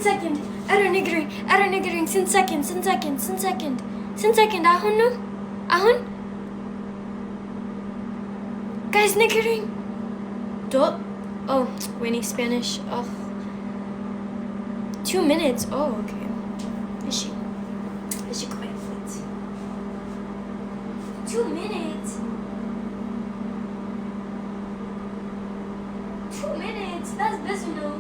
second. Error niggering. Sin second. Ahun no? Ahun? Guys, niggering. Dot. Oh, winning Spanish. Oh. 2 minutes. Oh, okay. Is she quite fit? 2 minutes. 2 minutes. That's busy now.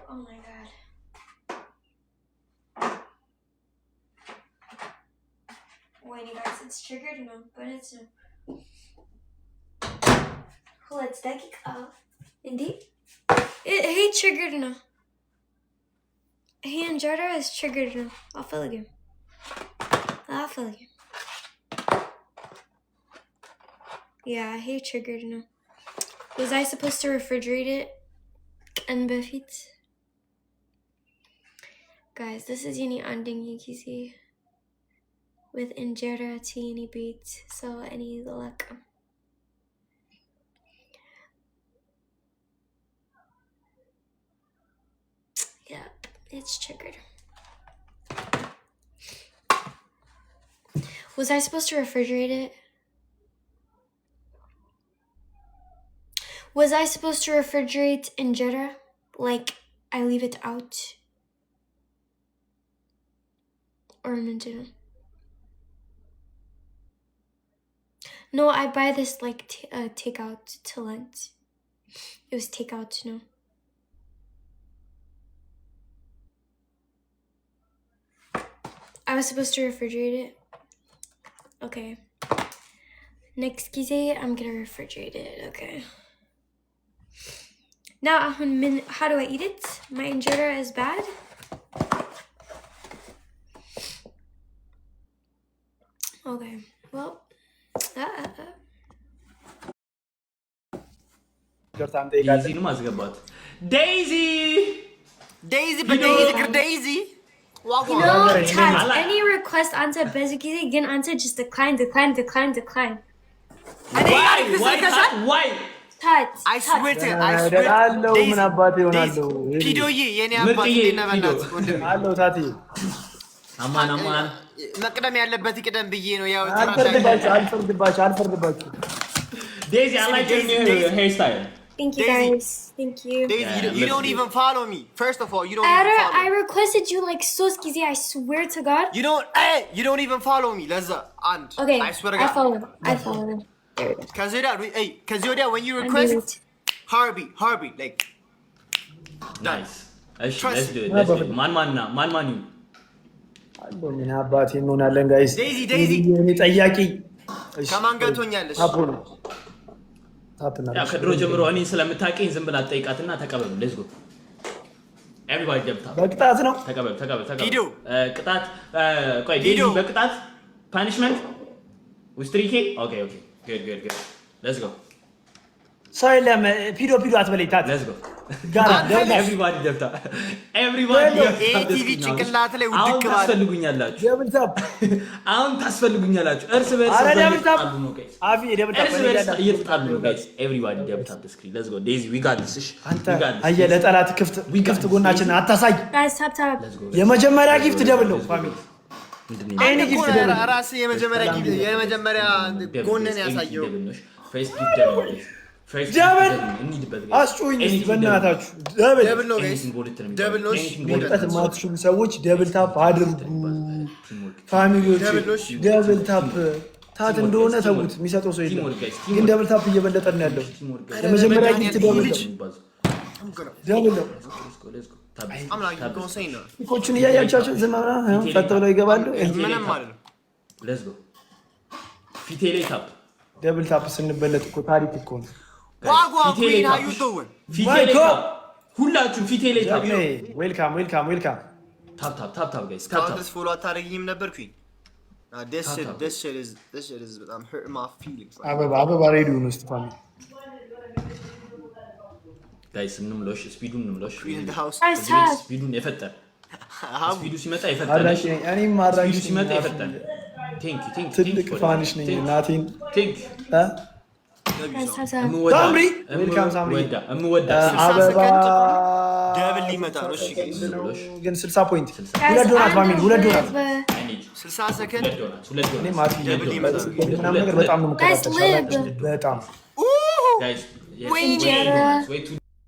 Oh my god. Wait, guys, it's triggered now, but it's let's dakika. Indeed. He triggered now. He and Jada is triggered now. I'll fill again. Yeah, he triggered now. Was I supposed to refrigerate it? And befit. Guys, this is yeni anding gizi with injera teeny beat. So any luck. Yep, it's triggered. Was I supposed to refrigerate it? Was I supposed to refrigerate injera? Like, I leave it out? Or injera? No, I buy this like takeout to Lent. It was takeout, no. I was supposed to refrigerate it. Okay. Next gize, I'm gonna refrigerate it. Okay. Now, how do I eat it? My injera is bad. Okay. Well. Daisy no mazgabat. Daisy, but Daisy. You know, Tat, any request answer basically again answer just decline. Why? Tat. I swear to Daisy. Pidoye, yeni abbas dinlevenat. Hello, Tati. Aman. መቅደም ያለበት ይቅደም ብዬ ነው ያው አልፈርድባችሁ Daisy, I like your new hairstyle. Thank you, Daisy. guys. Thank you. Daisy, you don't even follow me. First of all, you don't even follow me. I requested you like so skizzy, I swear to God. You don't even follow me. Leza, and Okay, I swear to God. I follow. There we go. Cause when you request Harvey, like Nice. Let's do it. Man you. ምን አባቴ እንሆናለን ጋይስ ዴዚ እኔ ጠያቂ ከማን ጋር ትሆኛለሽ ያ ከድሮ ጀምሮ እኔ ስለምታውቂኝ ዝም ብላ ጠይቃትና ተቀበሉ ሌትስ ጎ ኤቨሪባዲ ገብታ በቅጣት ነው ተቀበሉ ሂዱ ቅጣት ቆይ ዴዚ በቅጣት ፓኒሽመንት ዊስትሪኬ ኦኬ ጉድ ሌትስ ጎ ሳይለም ፒዶ አትበለኝ ታት ሌትስ ጎ ጋራ ኤቨሪባዲ ገብታ ኤቲቪ ጭንቅላት ላይ ውድቅ ባለ አሁን ታስፈልጉኛላችሁ እርስ በርስ እየተጣሉ ነው ጋይስ እየተጣሉ ነው ጋይስ ኤቨሪባዲ ገብታ ስክሪን ሌትስ ጎ ዴዚ ዊ ጋት ዲስ አንተ አየ ለጠላት ክፍት ጎናችን አታሳይ ጋይስ ታፕ የመጀመሪያ ጊፍት ደብል ነው ፋሚሊ እኔ ጊፍት ደብል ራስ የመጀመሪያ ጎነን ያሳየው ፌስ ጊፍት ደብል ደብል አስጮኝ በእናታችሁ ደብል ነው ጋይስ ደብል ነው ወጣት ማትሹም ሰዎች ደብል ታፕ አድርጉ ፋሚሊዎች ደብል ታፕ ታት እንደሆነ ተውት የሚሰጠው ሰው የለም ግን ደብል ታፕ እየበለጠ ነው ያለው የመጀመሪያ ጊፍት ደብል ነው ኮችን እያያቻቸው ዝማና ፈጥ ብለው ይገባሉ ምንም ማለት ነው ሌትስ ጎ ፊቴ ላይ ታፕ ደብል ታፕ ስንበለጥ እኮ ታሪክ እኮ ነው ዋጓ ኩዊን አዩ ዶውን ፊቴ ላይ ታፕ ሁላችሁም ፊቴ ላይ ታፕ ዌልካም ታፕ ጋይስ ታፕ ታፕ ፎሎ አታረጊኝም ነበር ኩዊን this shit is I'm hurting my feelings አበባ ሬዲዮ ነው ስፋሚ ጋይስ እንምሎሽ ስፒዱን እንምሎሽ Queen in the house. Guys, tap. ስፒዱን የፈጠረ How? ስፒዱ ሲመጣ የፈጠረ አራሽ ነኝ እኔም አራሽ ስፒዱ ሲመጣ የፈጠረ ቴንክ ትልቅ ፋንሽ ነኝ እናቴን ቴንክ Guys, tap, tap. ሳምሪ ዌልካም ሳምሪ እምወዳ አበባ ደብል ሊመጣ ነው። እሺ ጋይስ ግን 60 ፖይንት Guys, ሁለት ዶናት I'm ፋሚሊ ሁለት ዶናት the- 60 ሰከንድ እኔ ማፊ ምናምን ነገር በጣም ነው Guys, live. በጣም ጋይስ Injera.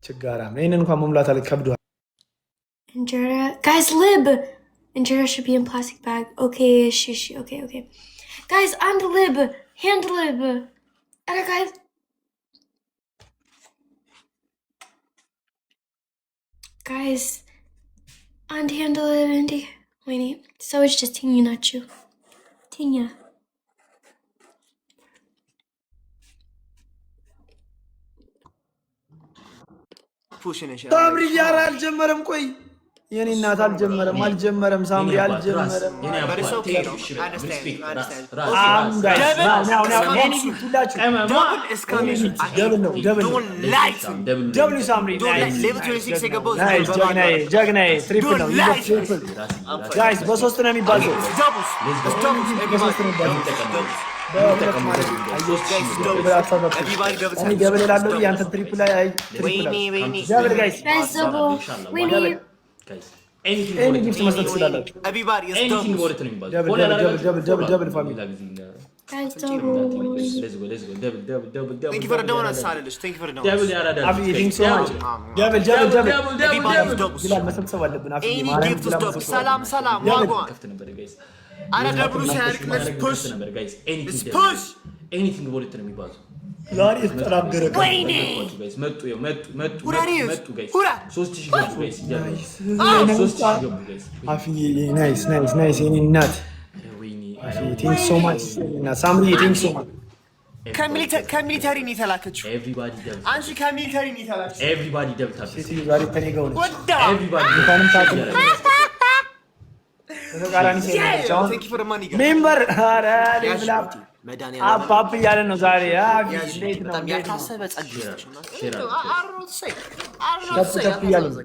ችጋራም ይሄንን እንኳን መሙላት አለ ከብዷል Injera. Guys, lib. Injera should be in plastic bag. Okay, okay. Guys, on the lib. Hand lib. Other guys. Guys, on the hand lib, Andy. Wait, so it's just Tinya, not you. Tinya. ፑሽ ነሽ ሳምሪ ያራ አልጀመረም ቆይ የኔ እናት አልጀመረም ሳምሪ አልጀመረም ደብል ሳምሪ ጀግናዬ ትሪፕል ነው ጋይስ በሶስት ነው የሚባለው ደብል ላለው ያንተ ትሪፕል ላይ ደብል ጋይስ Guys, double. We need. ኤኒ ጊፍት መስጠት ትችላላችሁ ደብል ፋሚሊ Guys, double. Thank you for the donuts, Salilish. Thank you for the donuts. አፍዬ ቲንክ ሶ ማች ደብል Everybody is doubles. ይላል መሰብሰብ አለብን አፍዬ Any ማርያም gift is double. Salam. Wagwan. Ara double Sark. Let's push. Let's push. ኤኒቲንግ በሁለት ነው የሚባለው ዛሬ የተጠናገረ መጡ ሁራ 3000 ገቡ ጋይስ አፍዬ ናይስ የኔ እናት ቲንክ ሶ ማች እና ሳምሪ ቲንክ ሶ ማች ከሚሊተሪ ነው የተላከችው። አንቺ ከሚሊተሪ ነው የተላከችው። ኤቭሪባዲ ደብታ ዛሬ ተኔጋው ነው ወዳ እንኳንም ታውቁ ተቃራኒ ሰው Thank you for the money, guys. ሜምበር አረ ሌላ አፕ እያለ ነው ዛሬ እንዴት ነው በጣም ያልታሰበ ጸጋ ከፍ እያለ ነው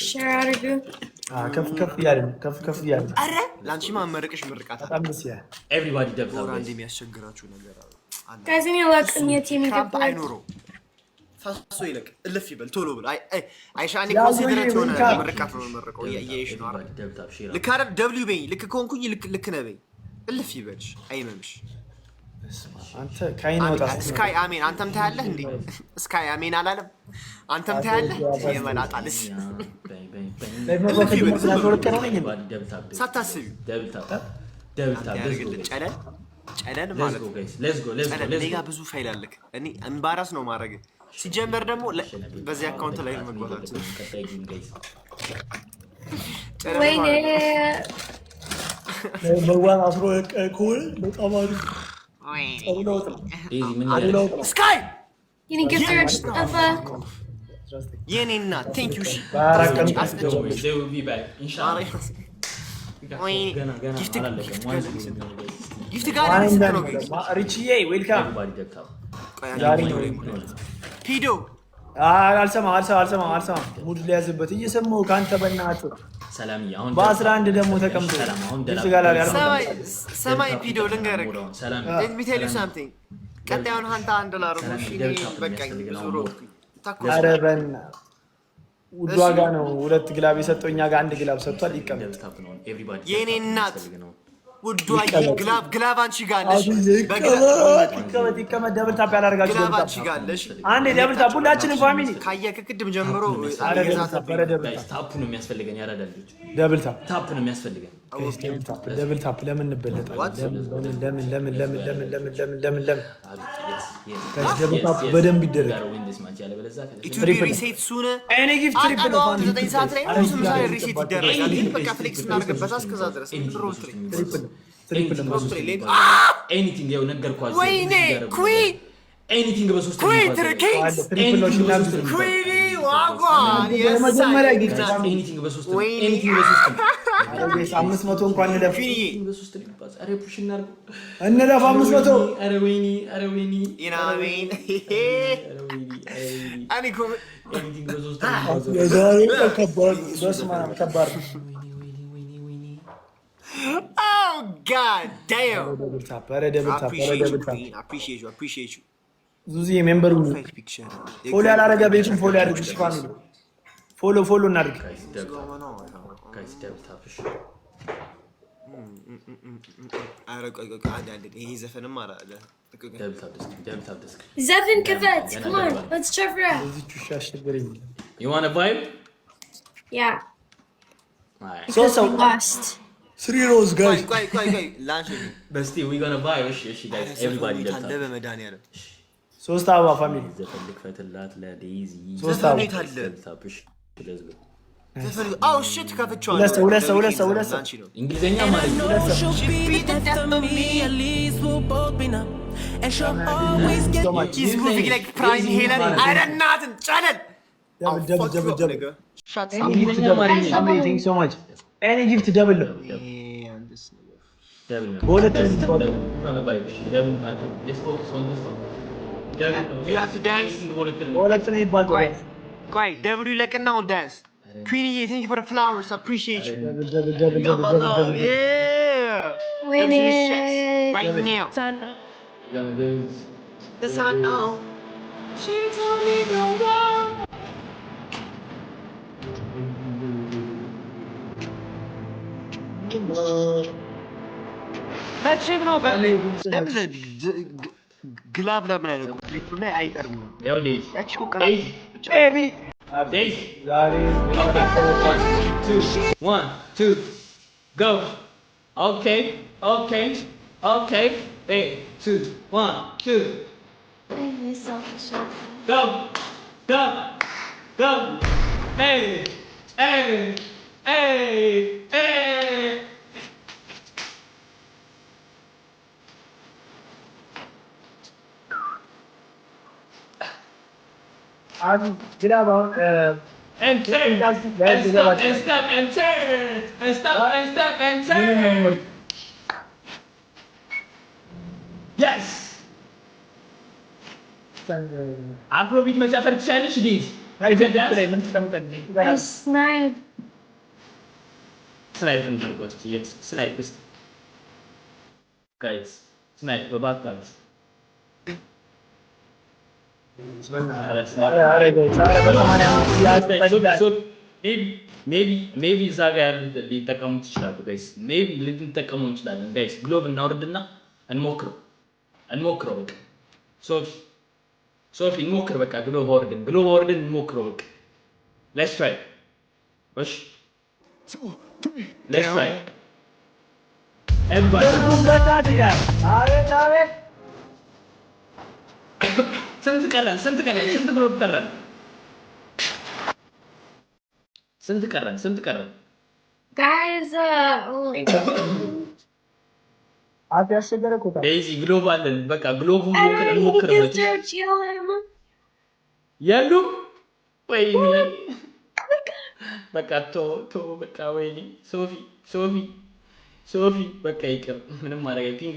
Share out of you. ከፍ እያለ ነው ከፍ እያለ ነው አረ ላንቺማ መረቅሽ ምርቃታ በጣም ደስ ይላል ኤቭሪባዲ ደብታ አንድ የሚያስቸግራችሁ ነገር አለ። Guys, I need to look in your team. ካምፕ አይኖረው ፈሶ ይለቅ እልፍ ይበል ቶሎ ብሎ አይሻኒ ኮንሲደሬት ሆነ ምርቃት ነው መረቀው ያየሽ ነው አይደል? ልክ አይደል? ደብሊው በይ ልክ ከሆንኩኝ ልክ ነህ በይ እልፍ ይበልሽ አይመምሽ። አንተ ካይን ወጣ ስካይ አሜን አንተም ታያለህ እንዴ? ስካይ አሜን አላለም? አንተም ታያለህ የመላጣልስ ሳታስቢ ደብታ ጨለን ማለት ነው። ሌጋ ብዙ ፋይል አለክ። እኔ እምባራስ ነው ማድረግ ሲጀመር ደግሞ በዚህ አካውንት ላይ መግባታችን Wait, መዋን አስሮ ኮል በጣም አሪፍ ስካይ you need to give her stuff. የኔ እናት ቴንክ ዩ ሺ ጊፍት ጋር ነው ሪችዬ ዌልካም ሂዶ አልሰማም ሙድ ሊያዝበት እየሰማሁ ከአንተ በእናትህ በ11 ደግሞ ተቀምጦ ሰማይ ፒዶ ልንገርህ let me tell you something ቀጣዩን ሀንታ አንድ ላርጉሽ በቃኝ ዙሮ ኧረ በእናትህ ውድ ዋጋ ነው ሁለት ግላብ የሰጠው እኛ ጋር አንድ ግላብ ሰጥቷል ይቀመጥ የኔ እናት ውድ ግላብ አንቺ ጋር አለሽ ይቀመጥ ደብል ታፕ ያላደርጋችሁ ግላብ አንቺ ጋር አለሽ አንዴ ደብል ታፕ ሁላችንም ፋሚሊ ካየህ ከቅድም ጀምሮ ታፕ ነው የሚያስፈልገን ያራዳልጆች ደብል ታፕ ታፕ ነው የሚያስፈልገን ደብል ታፕ ለምን እንበለጣለን ለምን ደብል ታፕ በደንብ ይደረግ ኢትዮጵያ ሪሴት ሱነ እኔ ጊፍት ትሪፕል ነው 9 ሰዓት ላይ ነው ስም ዛሬ ሪሴት ይደረጋል በቃ ፍሌክስ እናደርግበት እስከዛ ድረስ ኤኒቲንግ ያው ነገርኳችሁ ወይኔ ኩዊ ኤኒቲንግ በሶስት ኩዊ ትርኪ ኩዊ ዋጓን የመጀመሪያ ጊፍት ኤኒቲንግ በሶስት ኤኒቲንግ በሶስት 500 እንኳን እንለፍ ፊኒዬ በሶስት ልባስ አረ ፑሽ እናድርገው እንለፍ 500 አረ ወይኒ ኢናሜን አኒኮ ኤኒቲንግ በሶስት የዛሬው ከባድ በስማ ከባድ Oh god damn. Appreciate you. ዙዚ ሜምበሩ ፎሎ ያላረጋ ቤቱን ፎሎ ያድርግ ፋሚሊ ፎሎ እናድርግ ጋይስ ደብታፍሽ ይሄ ዘፈንም አለ ደብታፍ Zevin Kavet, come on, let's try for that. እዚህ ቹሻ አሽብረኝ You want a vibe? Yeah, Alright. so lost. 3 rows guys ቆይ ላንች But still, we gonna vibe. እሺ guys, everybody ደብታፍ በመድኃኒዓለም ሶስት አበባ ፋሚሊ ዘፈልክ ፈትላት ለዴዚ ሶስት አበባ ደብታፍሽ ለዝብ Oh shit ከፍቼዋለሁ ሁለት ሰው እንግሊዘኛ ማለት ነው He's moving like Prime Helen አይደናትን ጨነን ደብል እንግሊዘኛ ማለት ነው thank you so much any gift double በሁለት You have to dance. በሁለት ነው ይባላል Quiet. Devil, you like it now dance. Queenie, thank you for the flowers. I appreciate you. double Yeah. Winning. Right now. The sun now. She told me no more. That's even over. That was a glove ለምን አይደለም ላይ አይቀርም ያው ዴዚ ያቺ ቆቀራ ኤቢ ዴዚ ዛሬ 1 2 go okay 3 2 1 2 go hey I'm get about and turn and stop and turn yes Afrobeat መጨፈር ትችያለሽ ዲዝ I sniped. ስናይፕ እንድርጎት ስናይፕ ስ ጋይስ ስናይፕ በባካች ሜቢ እዛ ጋ ያሉት ሊጠቀሙት ይችላሉ ጋይስ ሜቢ ልንጠቀሙ እንችላለን ጋይስ ግሎብ እናውርድና እንሞክረው በቃ ሶፊ እንሞክር በቃ ግሎብ አውርደን እንሞክረው በቃ let's try እሺ let's try everybody ስንት ቀረን ስንት ግሎብ ቀረን ስንት ቀረን Guys, oh my god. አፍ ያስቸገረ እኮ ዴዚ ግሎብ አለን በቃ ግሎብ እንሞክር የሉም ወይኔ በቃ ቶ በቃ ወይኔ ሶፊ በቃ ይቅር ምንም ማድረግ ቲንክ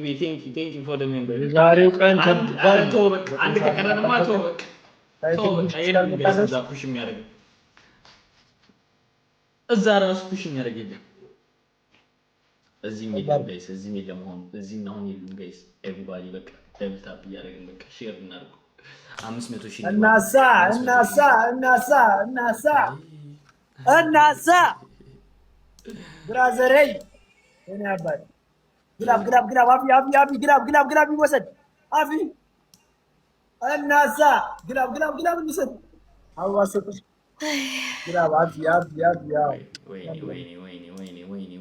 ፎር ዘ ሜምበር ዛሬው ቀን ቶ በቃ አንድ ከቀረንማ ቶ በቃ የለም እዛ ፑሽ የሚያደርግ እዛ ራሱ ፑሽ የሚያደርግ የለም እዚህ የለም ጋይስ እዚህ የለም አሁን የለም ጋይስ ኤቭሪባዲ በቃ ደብል ታፕ እያደረግን በቃ ሼር እናድርገው 500 ሺህ እናሳ ብራዘሬ እኔ አባይ ግላብ አፊ ግላብ ይወሰድ አፊ እናሳ ግላብ ይወሰድ አዋሰጥሽ ግላብ አፊ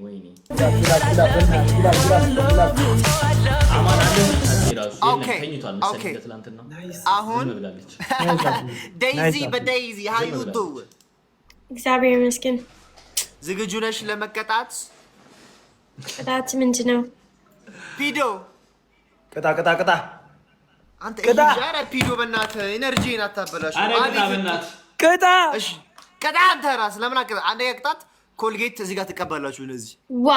ወይኔ አሁን ዴዚ በዴዚ how you do እግዚአብሔር ይመስገን ዝግጁ ነሽ ለመቀጣት ቅጣት ምንድን ነው ፒዶ ቅጣ አንተ ኧረ ፒዶ በእናትህ ኤነርጂን አታበላሽ ቅጣ እሺ ቅጣ አንተ ራስ ለምን አቀጣ አንደኛ ቅጣት ኮልጌት እዚህ ጋር ትቀበላችሁ እነዚህ ዋ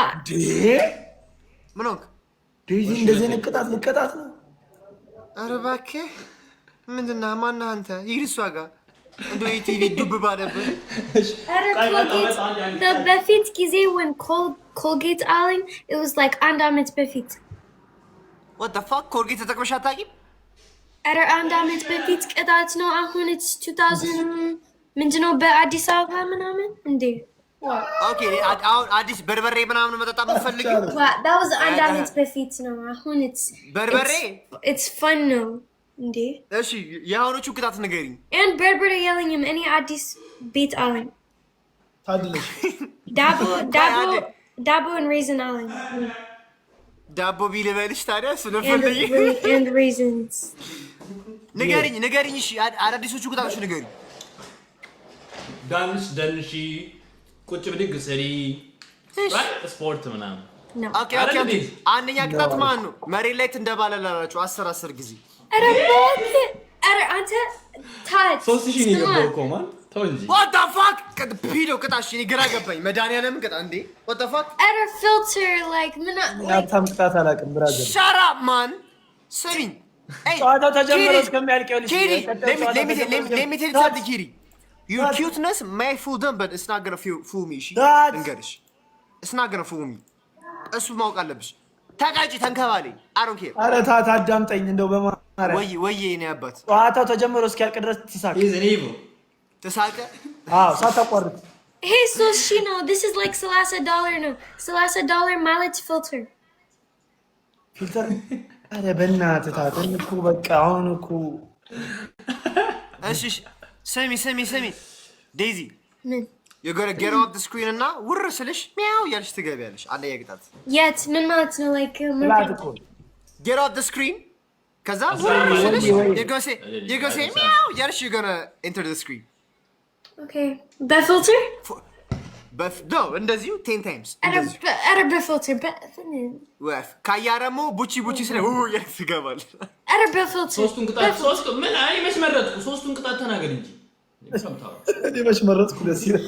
ምን ሆንክ ዴዚ እንደዚህ ቅጣት ልቀጣት ነው ኧረ እባክህ ምንድነው ማነህ አንተ ይርሷ ጋር እንደው ኢቲቪ ዱብ ባለበት the በፊት ጊዜ when Colgate አለኝ it was like አንድ አመት በፊት what the fuck ኮልጌት ተጠቅመሽ አታውቂም ኧረ አንድ አመት በፊት ቅጣት ነው አሁን it's 2000 ምንድነው በአዲስ አበባ ምናምን እንዴ ኦኬ አሁን አዲስ በርበሬ ምናምን መጠጣት የምትፈልጊ that was አንድ አመት በፊት ነው አሁን it's በርበሬ it's fun ነው እንዴ እሺ የአሁኖቹ ቅጣት ንገሪኝ and በርበሬ የለኝም እኔ አዲስ ቤት አለኝ ታድለሽ ዳቦ and raisin አለኝ ዳቦ ቢልበልሽ ታዲያ ስለፈልጊ and raisins ንገሪኝ እሺ አዳዲሶቹ ቅጣቶች ንገሪኝ ዳንስ ደንሺ ቁጭ ብድግ ስሪ ስፖርት ምናምን ኦኬ አንደኛ ቅጣት ማን ነው መሬት ላይ ትንደባለላላችሁ 10 ጊዜ ኧረ አንተ ታች 3000 ነው የገባው ማን ተው እንጂ what the fuck ፒዶ ቅጣሽ እኔ ግራ ገባኝ መድኃኒዓለም ቅጣ እንዴ what the fuck ኧረ filter like ምን ያታም ቅጣት አላውቅም ብራዘር shut up man ስሚኝ ጨዋታው ተጀመረ እስከሚያልቅ ይኸውልሽ let me tell you something Kiri your cuteness may fool them but it's not gonna fool me እንገርሽ it's not gonna fool me እሱ ማወቅ አለብሽ ተቃጭ ተንከባለኝ I don't care ኧረ ታዳምጠኝ እንደው በማራ ወይ እኔ አባት ጨዋታው ተጀመረ እስኪያልቅ ድረስ ትሳቅ ተሳቀ ሳታቋርጥ hey so she know this is like $30 ነው $30 ማለት filter ፊልተር ኧረ በእናትህ ታተን እኮ በቃ አሁን እኮ እሺ ስሚ ዴዚ ምን you're gonna get off the screen እና ውር ስልሽ ሚያው ያልሽ ትገቢያለሽ አንደኛ ቅጣት የት ምን ማለት ነው like get off the screen ከዛ ውር ስልሽ you're gonna say ሚያው ያልሽ you're gonna enter the screen okay በfilter no እንደዚሁ 10 times ኧረ በfilter ወፍ ካያ ደግሞ ቡቺ ስለ ያልሽ ትገባል ኧረ በfilter ሶስቱን ምን አይ መች መረጥኩ ሶስቱን ቅጣት ተናገር እንጂ እኔ መች መረጥኩ ደስ ይላል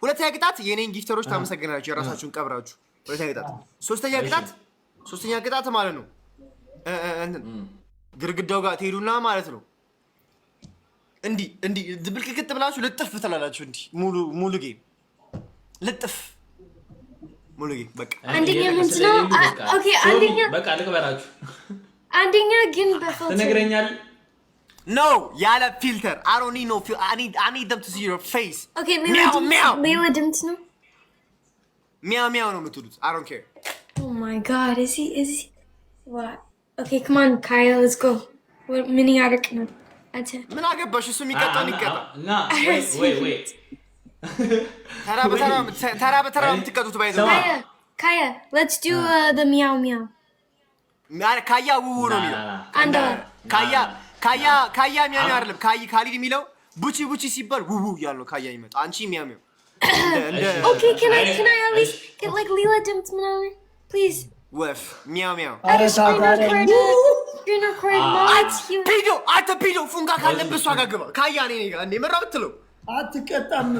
ሁለተኛ ቅጣት የኔን ጊፍተሮች ታመሰግናላችሁ የራሳችሁን ቀብራችሁ ሶስተኛ ቅጣት ማለት ነው ግርግዳው ጋር ትሄዱና ማለት ነው እንዲህ ብልቅቅጥ ብላችሁ ልጥፍ ትላላችሁ እንዲህ ሙሉ ጌም ልጥፍ ሙሉ ጌም በቃ አንደኛ ምንድነው ኦኬ አንደኛ በቃ ልቀበራችሁ አንደኛ ግን በፊልተር ትነግረኛል no ያለ ፊልተር I don't need no filter I need them to see your face okay ሌላ ድምፅ ነው ሚያው ነው የምትሉት I don't care oh my god is he what okay come on Kyle let's go ምን ያርቅ ነው አንተ ምን አገባሽ እሱ የሚቀጣው ይቀጣ ና wait ተራ በተራ የምትቀጡት ባይዘው Kaya let's do the meow ካያ ውው ነው የሚለው አንድ ካያ ሚያው አይደለም ካሊድ የሚለው ቡቺ ሲባል ውው ያለው ነው ካያ የሚመጣው አንቺ ሚያው okay can I at least get like Lila ድምፅ ምናምን please ወፍ ሚያው screen record ፒዶ ፉንጋ ካለበት እሷ ጋር ግባ ካያ እኔ ጋር እንደ መራ ብትለው አትቀጣም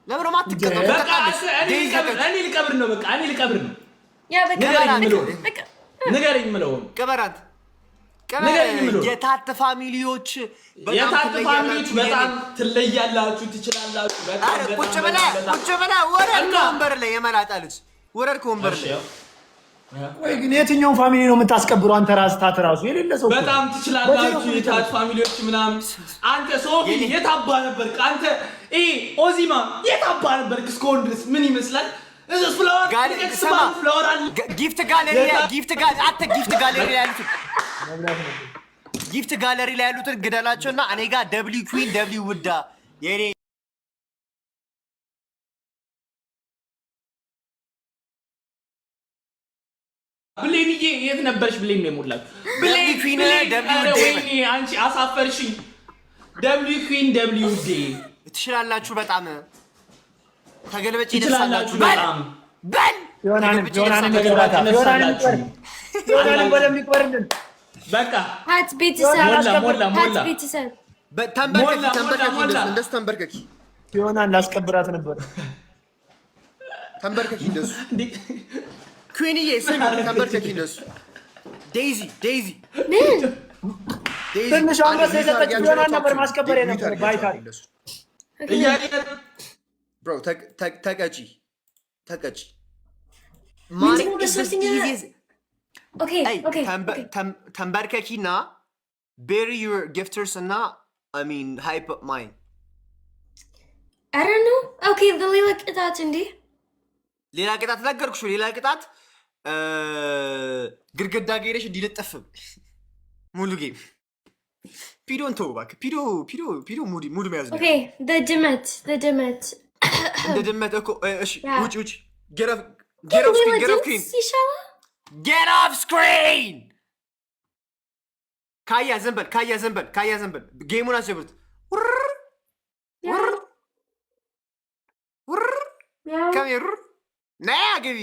ለምን ማትቀጣው በቃ እኔ ልቀብር ነው ያ በቃ ንገረኝ ምለው ቀበራት የታት ፋሚሊዎች በጣም ትለያላችሁ ትችላላችሁ በጣም ቁጭ በላ ወረድ ወንበር ላይ የመላጣ ልጅ ወረድ ወንበር ላይ ወይ ግን የትኛው ፋሚሊ ነው የምታስቀብረው አንተ ራሱ የሌለ ሰው በጣም ትችላላችሁ የታት ፋሚሊዎች ምናምን አንተ ሶፊ የታባ ነበር አንተ ኦዚማ የታባ ነበር እስኮን ድረስ ምን ይመስላል እዚህ ፍላወር ጊፍት ጋለሪ ላይ ያሉትን ግደላቸውና እኔ ጋር ደብሊው ኩዊን ደብሊው ውዳ የኔ ብሌንዬ የት ነበርሽ ብሌን ነው የሞላችሁ ብሌን ኩዊን ደብሊው ዴ አንቺ አሳፈርሽኝ ደብሊው ኩዊን ደብሊው ዴ ትችላላችሁ በጣም ተገልበጭ ይደርሳላችሁ በጣም በል ዮናን ዮናንም በደንብ ይቆርልን። በቃ ሀት ቤተሰብ ሀት ቤተሰብ ተንበርከኪ እንደሱ ተንበርከኪ። ዮናን ላስከብራት ነበር። ተንበርከኪ እንደሱ ኩዊንዬ ስሚ ተንበርከኪ እንደሱ ዴይዚ ምን ትንሽ አንበሳ የሰጠችው ዮናን ነበር ማስከበር የነበረ ባይታል ብሮ ተቀጪ ምንድነው በሶስተኛ ኦኬ ተንበርከኪና bury your gifters እና I mean hype up mine. I don't know. Okay, ሌላ ቅጣት እንዴ? ሌላ ቅጣት ነገርኩሽ። ሌላ ቅጣት ግድግዳ ጋር ሄደሽ እንዲለጠፍ ሙሉ ጌም ፒዶን ተው እባክህ። ፒዶ ሙድ መያዝ ነው። Okay, the ድመት እንደ ድመት እኮ እሺ ውጪ get off screen ካያ ዘንበል ጌሙን አስጀምሩት። ካሜሩ ና ግቢ